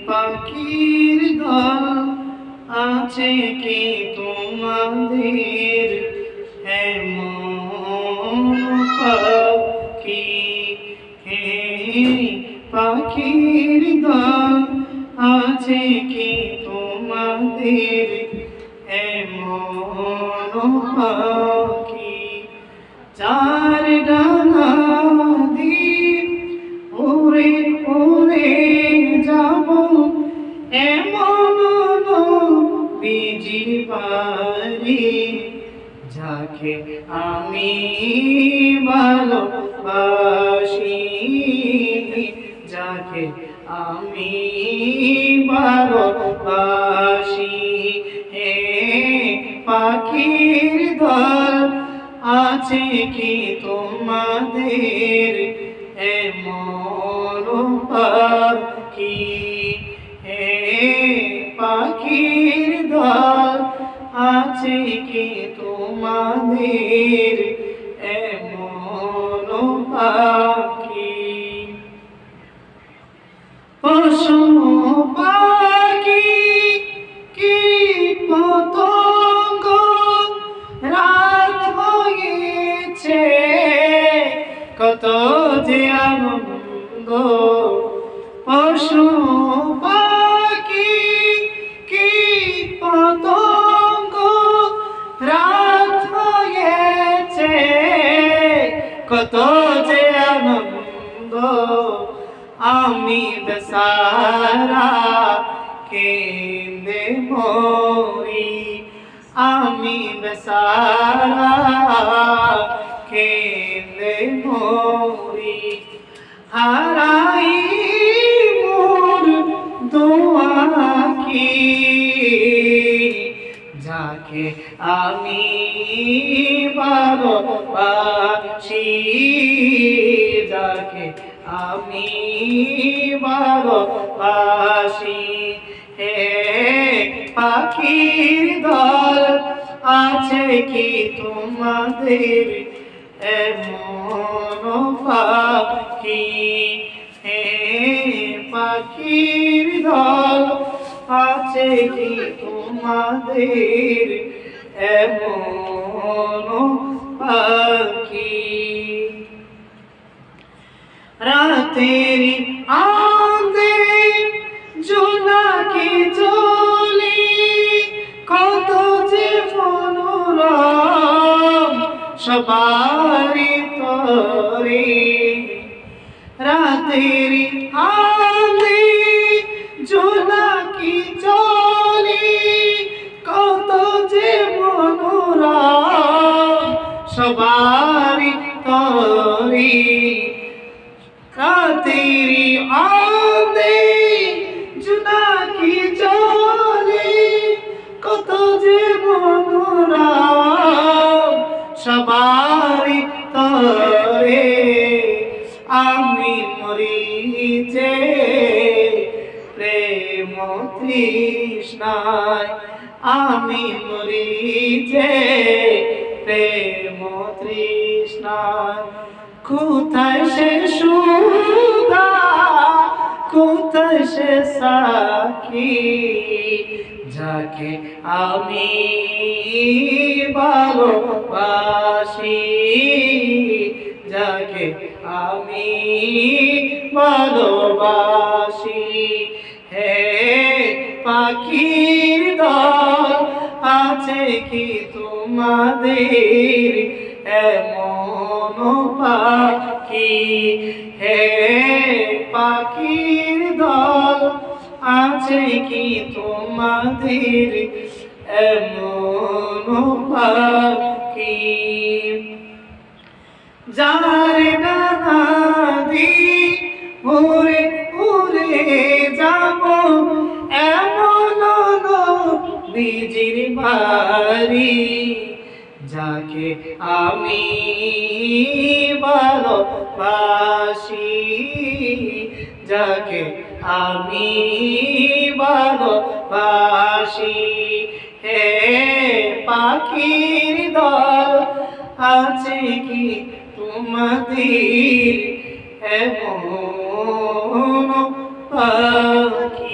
পাখির দল আছে কি তোমাদের এমন পাখি? হে পাখির দল আছে কি তোমাদের এমন পাখি? চার ডানা দিয়ে উড়ে উড়ে যাব এমন নবীজির বাড়ি, যাকে আমি ভালোবাসি, যাকে আমি ভালোবাসি। হে পাখির দল আছে কি তোমাদের এমন পাখি? হে পাখির দল আছে কি তোমাদের এমন পাখি? পশু পাখি কীট পতঙ্গ রাত হয়েছে কত যে আনন্দ। পশু পাখি কীট পতঙ্গ রাত হয়েছে কত যে আনন্দ। আমি বেচারা কেঁদে মরি, আমি বেচারা কেঁদে মরি। হারাই মোর দোয়া কি, যাকে আমি ভালোবাসি, যাকে আমি ভালোবাসি। হে পাখির দল আছে কি তোমাদের এমন পাখি? হে পাখির দল আছে কি তোমাদের এমন পাখি? রাতের আঁধে জোনাকি জ্বলে কত যে মনোরম সবারই তরে। রাতের আঁধে জোনাকি জ্বলে কত যে মনোরম সবারই তরে। রাতেরি আঁধে জোনাকি জ্বলে কত যে মনোরম সবারই তরে। আমি মরি যে প্রেম তৃষ্ণায়, আমি মরি যে প্রেম তৃষ্ণায়। কোথায় সে সুধা, কোথায় সে সাক্ষী, যাকে আমি ভালোবাসি, যাকে আমি ভালোবাসি। হে পাখির দল আছে কি তোমাদের এমন পাখি? হে পাখির দল আছে কি তোমাদের এমন পাখি? যার ডানা দিয়ে উড়ে উড়ে যাব এমন নবীজির বাড়ি, যাকে আমি ভালোবাসি, যাকে আমি ভালোবাসি। হে পাখির দল আছে কি তোমাদের এমন পাখি